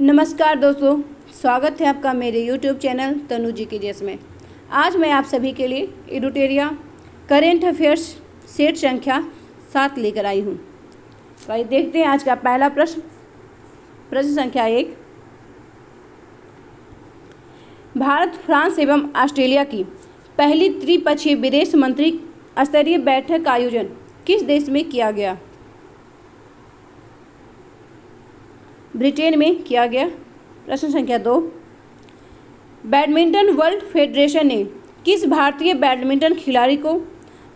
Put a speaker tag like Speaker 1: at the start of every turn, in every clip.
Speaker 1: नमस्कार दोस्तों, स्वागत है आपका मेरे YouTube चैनल तनु जी के जेस में। आज मैं आप सभी के लिए एडुटेरिया करेंट अफेयर्स सेट संख्या 7 लेकर आई हूँ। तो आइए देखते हैं आज का पहला प्रश्न संख्या 1। भारत, फ्रांस एवं ऑस्ट्रेलिया की पहली त्रिपक्षीय विदेश मंत्री स्तरीय बैठक का आयोजन किस देश में किया गया? ब्रिटेन में किया गया। प्रश्न संख्या 2। बैडमिंटन वर्ल्ड फेडरेशन ने किस भारतीय बैडमिंटन खिलाड़ी को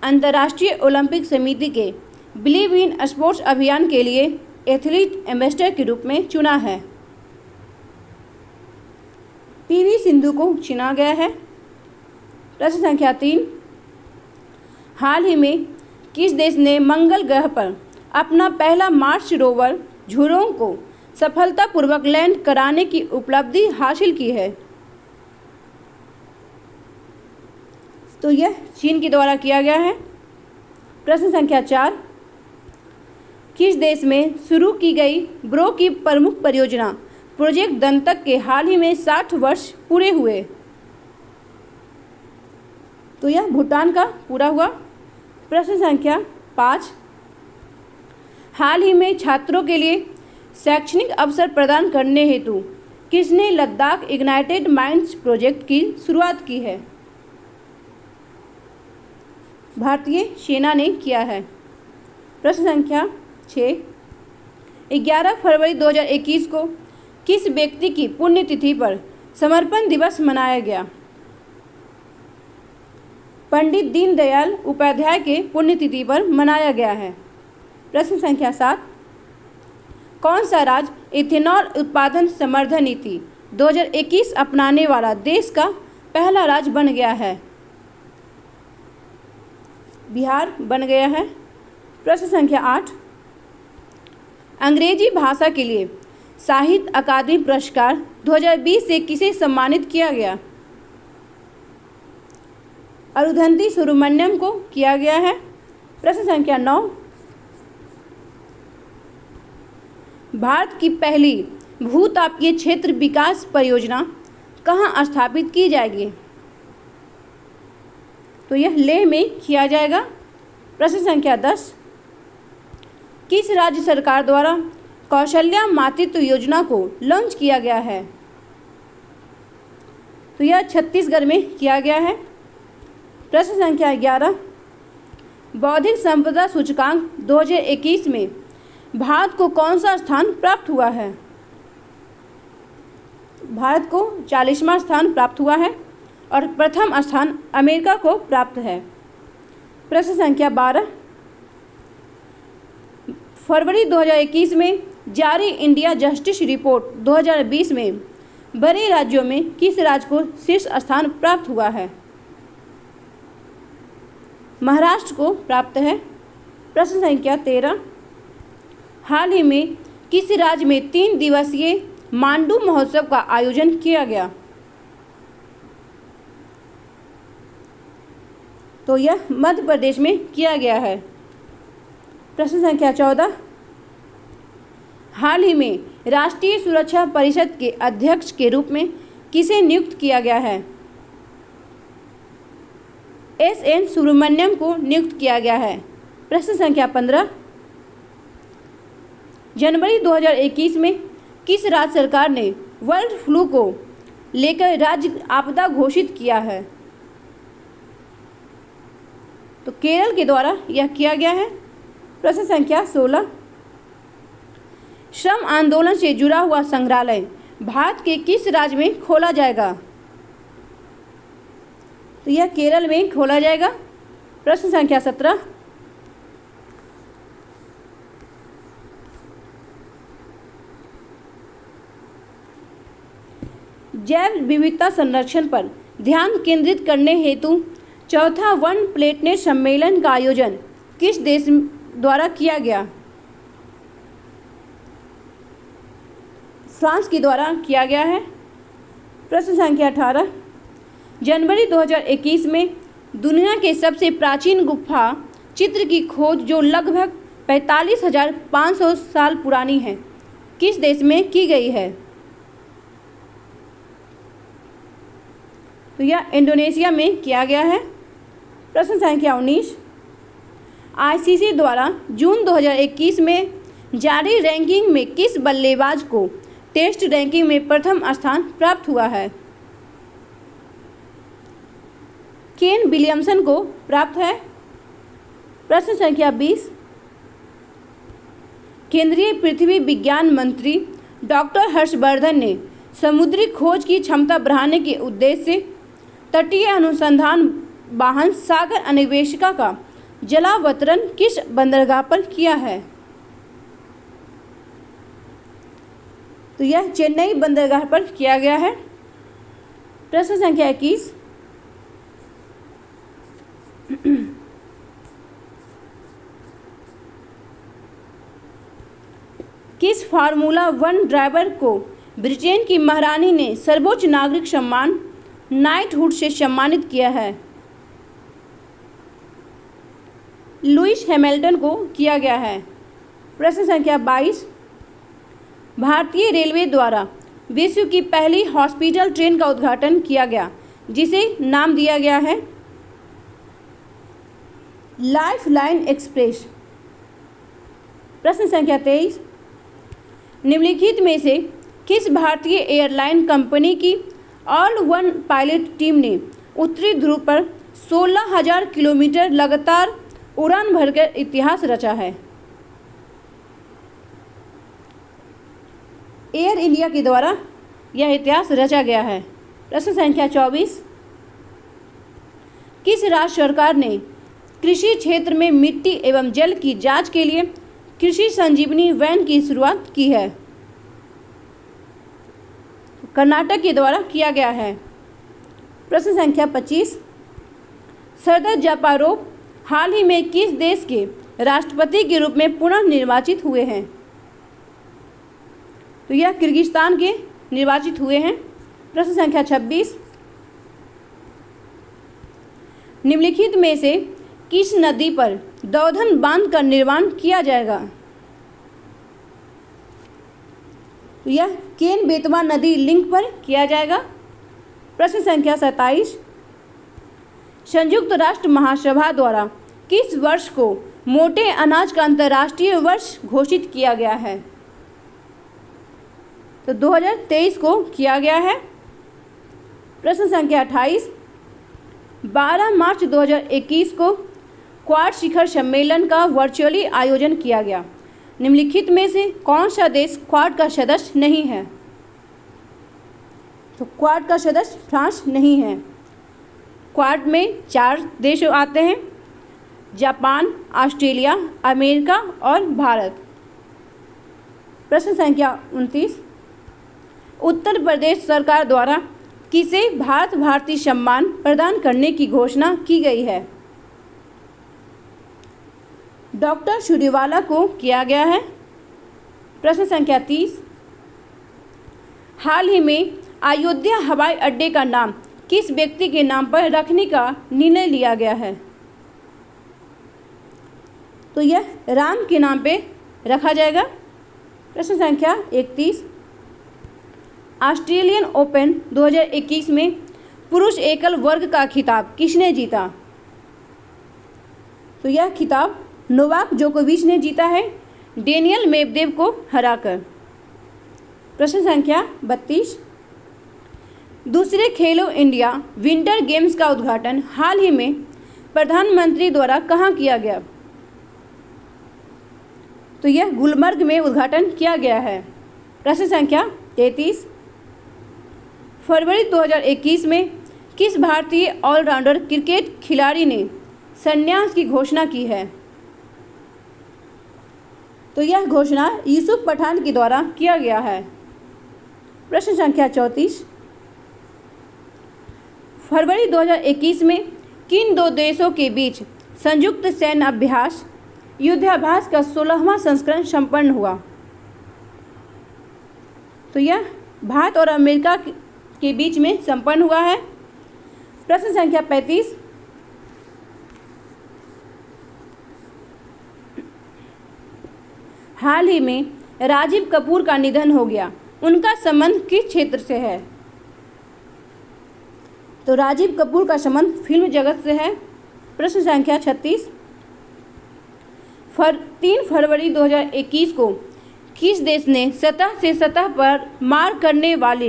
Speaker 1: अंतर्राष्ट्रीय ओलंपिक समिति के बिलीव इन स्पोर्ट्स अभियान के लिए एथलीट एम्बेसडर के रूप में चुना है? पीवी सिंधु को चुना गया है। प्रश्न संख्या 3। हाल ही में किस देश ने मंगल ग्रह पर अपना पहला मार्स रोवर झुरोंग को सफलतापूर्वक लैंड कराने की उपलब्धि हासिल की है? तो यह चीन के द्वारा किया गया है। प्रश्न संख्या 4। किस देश में शुरू की गई ब्रो की प्रमुख परियोजना प्रोजेक्ट दंतक के हाल ही में 60 वर्ष पूरे हुए? तो यह भूटान का पूरा हुआ। प्रश्न संख्या 5। हाल ही में छात्रों के लिए शैक्षणिक अवसर प्रदान करने हेतु किसने लद्दाख इग्नाइटेड माइंड्स प्रोजेक्ट की शुरुआत की है? भारतीय सेना ने किया है। प्रश्न संख्या 6। 11 फरवरी 2021 को किस व्यक्ति की पुण्यतिथि पर समर्पण दिवस मनाया गया? पंडित दीनदयाल उपाध्याय के पुण्यतिथि पर मनाया गया है। प्रश्न संख्या 7। कौन सा राज्य इथेनॉल उत्पादन संवर्धन नीति 2021 अपनाने वाला देश का पहला राज्य बन गया है? बिहार बन गया है। प्रश्न संख्या 8। अंग्रेजी भाषा के लिए साहित्य अकादमी पुरस्कार 2020 से किसे सम्मानित किया गया? अरुंधति सुब्रमण्यम को किया गया है। प्रश्न संख्या 9। भारत की पहली भूतापीय क्षेत्र विकास परियोजना कहाँ स्थापित की जाएगी? तो यह लेह में किया जाएगा। प्रश्न संख्या 10। किस राज्य सरकार द्वारा कौशल्या मातृत्व योजना को लॉन्च किया गया है? तो यह छत्तीसगढ़ में किया गया है। प्रश्न संख्या 11। बौद्धिक संपदा सूचकांक 2021 में भारत को कौन सा स्थान प्राप्त हुआ है? भारत को 40वां स्थान प्राप्त हुआ है और प्रथम स्थान अमेरिका को प्राप्त है। प्रश्न संख्या 12। फरवरी 2021 में जारी इंडिया जस्टिस रिपोर्ट 2020 में बड़े राज्यों में किस राज्य को शीर्ष स्थान प्राप्त हुआ है? महाराष्ट्र को प्राप्त है। प्रश्न संख्या 13। हाल ही में किस राज्य में 3 दिवसीय मांडू महोत्सव का आयोजन किया गया? तो यह मध्य प्रदेश में किया गया है। प्रश्न संख्या 14। हाल ही में राष्ट्रीय सुरक्षा परिषद के अध्यक्ष के रूप में किसे नियुक्त किया गया है? एस.एन. सुब्रमण्यम को नियुक्त किया गया है। प्रश्न संख्या 15। जनवरी 2021 में किस राज्य सरकार ने वर्ल्ड फ्लू को लेकर राज्य आपदा घोषित किया है? तो केरल के द्वारा यह किया गया है। प्रश्न संख्या 16। श्रम आंदोलन से जुड़ा हुआ संग्रहालय भारत के किस राज्य में खोला जाएगा? तो यह केरल में खोला जाएगा। प्रश्न संख्या 17। जैव विविधता संरक्षण पर ध्यान केंद्रित करने हेतु चौथा वन प्लेनेट सम्मेलन का आयोजन किस देश द्वारा किया गया? फ्रांस के द्वारा किया गया है। प्रश्न संख्या 18। जनवरी 2021 में दुनिया के सबसे प्राचीन गुफा चित्र की खोज जो लगभग 45,500 साल पुरानी है किस देश में की गई है? तो यह इंडोनेशिया में किया गया है। प्रश्न संख्या 19, आईसीसी द्वारा जून 2021 में जारी रैंकिंग में किस बल्लेबाज को टेस्ट रैंकिंग में प्रथम स्थान प्राप्त हुआ है? केन विलियमसन को प्राप्त है। प्रश्न संख्या 20, केंद्रीय पृथ्वी विज्ञान मंत्री डॉक्टर हर्षवर्धन ने समुद्री खोज की क्षमता बढ़ाने के उद्देश्य से तटीय अनुसंधान वाहन सागर अन्वेषिका का जलावतरण किस बंदरगाह पर किया है? तो यह चेन्नई बंदरगाह पर किया गया है। प्रश्न संख्या 21, किस फार्मूला 1 ड्राइवर को ब्रिटेन की महारानी ने सर्वोच्च नागरिक सम्मान नाइटहुड से सम्मानित किया है? लुइस हैमिल्टन को किया गया है। प्रश्न संख्या 22, भारतीय रेलवे द्वारा विश्व की पहली हॉस्पिटल ट्रेन का उद्घाटन किया गया जिसे नाम दिया गया है लाइफ लाइन एक्सप्रेस। प्रश्न संख्या 23, निम्नलिखित में से किस भारतीय एयरलाइन कंपनी की ऑल वन पायलट टीम ने उत्तरी ध्रुव पर 16,000 किलोमीटर लगातार उड़ान भरकर इतिहास रचा है? एयर इंडिया के द्वारा यह इतिहास रचा गया है। प्रश्न संख्या 24, किस राज्य सरकार ने कृषि क्षेत्र में मिट्टी एवं जल की जांच के लिए कृषि संजीवनी वैन की शुरुआत की है? कर्नाटक के द्वारा किया गया है। प्रश्न संख्या 25, सरदार जापारोव हाल ही में किस देश के राष्ट्रपति के रूप में पुनः निर्वाचित हुए हैं? तो यह किर्गिस्तान के निर्वाचित हुए हैं। प्रश्न संख्या 26, निम्नलिखित में से किस नदी पर दौधन बांध का निर्माण किया जाएगा? तो यह केन बेतवा नदी लिंक पर किया जाएगा। प्रश्न संख्या 27, संयुक्त राष्ट्र महासभा द्वारा किस वर्ष को मोटे अनाज का अंतर्राष्ट्रीय वर्ष घोषित किया गया है? तो 2023 को किया गया है। प्रश्न संख्या 28, 12 मार्च 2021 को क्वाड शिखर सम्मेलन का वर्चुअली आयोजन किया गया। निम्नलिखित में से कौन सा देश क्वाड का सदस्य नहीं है? तो क्वाड का सदस्य फ्रांस नहीं है। क्वाड में 4 देश आते हैं, जापान, ऑस्ट्रेलिया, अमेरिका और भारत। प्रश्न संख्या 29, उत्तर प्रदेश सरकार द्वारा किसे भारत भारती सम्मान प्रदान करने की घोषणा की गई है? डॉक्टर सूर्यवाला को किया गया है। प्रश्न संख्या 30, हाल ही में अयोध्या हवाई अड्डे का नाम किस व्यक्ति के नाम पर रखने का निर्णय लिया गया है? तो यह राम के नाम पे रखा जाएगा। प्रश्न संख्या 31, ऑस्ट्रेलियन ओपन 2021 में पुरुष एकल वर्ग का खिताब किसने जीता? तो यह खिताब नोवाक जोकोविच ने जीता है, डेनियल मेदवेदेव को हराकर। प्रश्न संख्या 32, दूसरे खेलो इंडिया विंटर गेम्स का उद्घाटन हाल ही में प्रधानमंत्री द्वारा कहाँ किया गया? तो यह गुलमर्ग में उद्घाटन किया गया है। प्रश्न संख्या 33, फरवरी 2021 में किस भारतीय ऑलराउंडर क्रिकेट खिलाड़ी ने संन्यास की घोषणा की है? तो यह घोषणा यूसुफ पठान के द्वारा किया गया है। प्रश्न संख्या 34, फरवरी 2021 में किन 2 देशों के बीच संयुक्त सैन्य अभ्यास युद्धाभ्यास का 16वां संस्करण संपन्न हुआ? तो यह भारत और अमेरिका के बीच में संपन्न हुआ है। प्रश्न संख्या 35, हाल ही में राजीव कपूर का निधन हो गया, उनका संबंध किस क्षेत्र से है? तो राजीव कपूर का संबंध फिल्म जगत से है। प्रश्न संख्या 36, 3 फरवरी 2021 को किस देश ने सतह से सतह पर मार करने वाले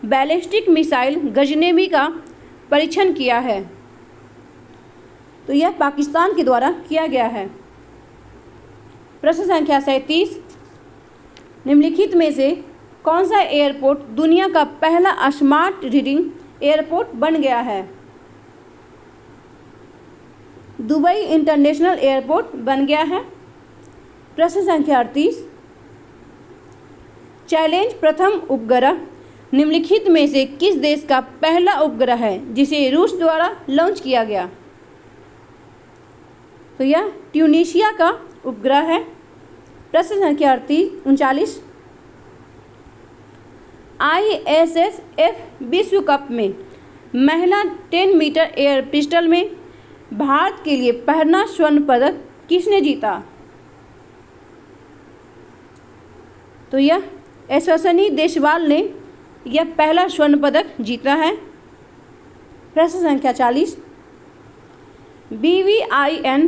Speaker 1: बैलिस्टिक मिसाइल गजनेवी का परीक्षण किया है? तो यह पाकिस्तान के द्वारा किया गया है। प्रश्न संख्या 37, निम्नलिखित में से कौन सा एयरपोर्ट दुनिया का पहला स्मार्ट रीडिंग एयरपोर्ट बन गया है? दुबई इंटरनेशनल एयरपोर्ट बन गया है। प्रश्न संख्या 38, चैलेंज प्रथम उपग्रह निम्नलिखित में से किस देश का पहला उपग्रह है जिसे रूस द्वारा लॉन्च किया गया? तो यह ट्यूनीशिया का उपग्रह है। प्रश्न संख्या 39, ISSF विश्व कप में महिला 10 मीटर एयर पिस्टल में भारत के लिए पहला स्वर्ण पदक किसने जीता? तो यह यशस्विनी देशवाल ने यह पहला स्वर्ण पदक जीता है। प्रश्न संख्या 40, BVIN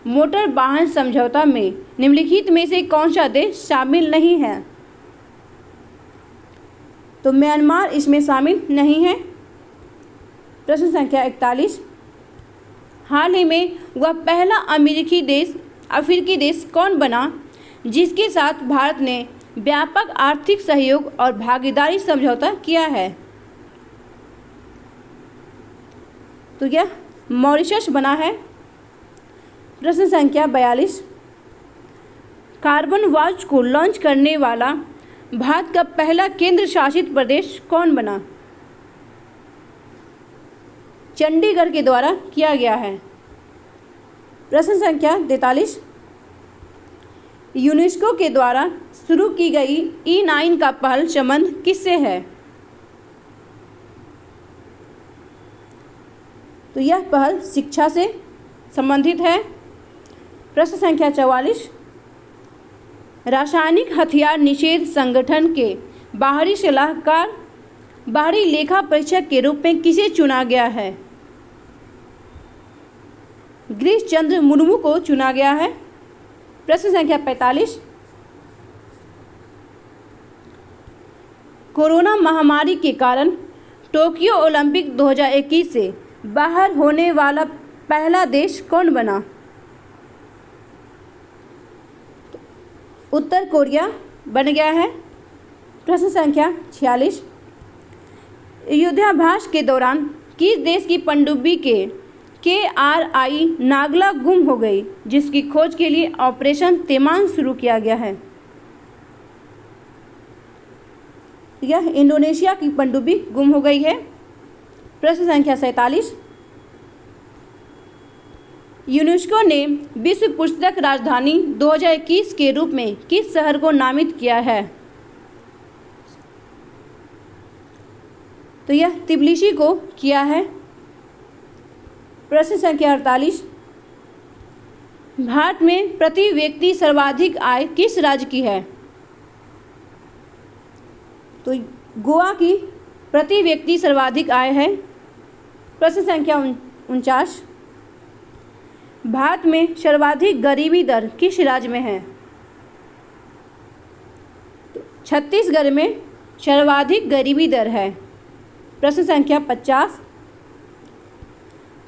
Speaker 1: मोटर वाहन समझौता में निम्नलिखित में से कौन सा देश शामिल नहीं है? तो म्यांमार इसमें शामिल नहीं है। प्रश्न संख्या 41, हाल ही में वह पहला अफ्रीकी देश कौन बना जिसके साथ भारत ने व्यापक आर्थिक सहयोग और भागीदारी समझौता किया है? तो यह मॉरिशस बना है। प्रश्न संख्या 42, कार्बन वॉच को लॉन्च करने वाला भारत का पहला केंद्र शासित प्रदेश कौन बना? चंडीगढ़ के द्वारा किया गया है। प्रश्न संख्या 43, यूनेस्को के द्वारा शुरू की गई E9 का पहल संबंध किससे है? तो यह पहल शिक्षा से संबंधित है। प्रश्न संख्या 44, रासायनिक हथियार निषेध संगठन के बाहरी सलाहकार बाहरी लेखा परीक्षक के रूप में किसे चुना गया है? गिरीश चंद्र मुर्मू को चुना गया है। प्रश्न संख्या 45, कोरोना महामारी के कारण टोक्यो ओलंपिक 2021 से बाहर होने वाला पहला देश कौन बना? उत्तर कोरिया बन गया है। प्रश्न संख्या 46, युद्धाभ्यास के दौरान किस देश की पनडुब्बी के KRI नागला गुम हो गई जिसकी खोज के लिए ऑपरेशन तैमान शुरू किया गया है? यह इंडोनेशिया की पनडुब्बी गुम हो गई है। प्रश्न संख्या 47, यूनेस्को ने विश्व पुस्तक राजधानी 2021 के रूप में किस शहर को नामित किया है? तो यह तिब्लिसी को किया है। प्रश्न संख्या 48, भारत में प्रति व्यक्ति सर्वाधिक आय किस राज्य की है? तो गोवा की प्रति व्यक्ति सर्वाधिक आय है। प्रश्न संख्या 49, भारत में सर्वाधिक गरीबी दर किस राज्य में है? तो छत्तीसगढ़ में सर्वाधिक गरीबी दर है। प्रश्न संख्या 50,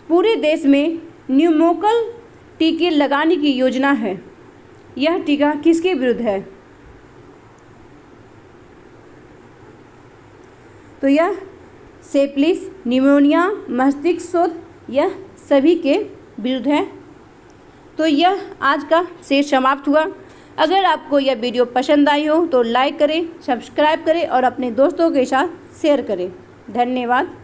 Speaker 1: पूरे देश में न्यूमोकल टीके लगाने की योजना है, यह टीका किसके विरुद्ध है? तो यह सेप्टिस, निमोनिया, मस्तिष्क शोथ, यह सभी के विरुद्ध है। तो यह आज का सेशन समाप्त हुआ। अगर आपको यह वीडियो पसंद आई हो तो लाइक करें, सब्सक्राइब करें और अपने दोस्तों के साथ शेयर करें। धन्यवाद।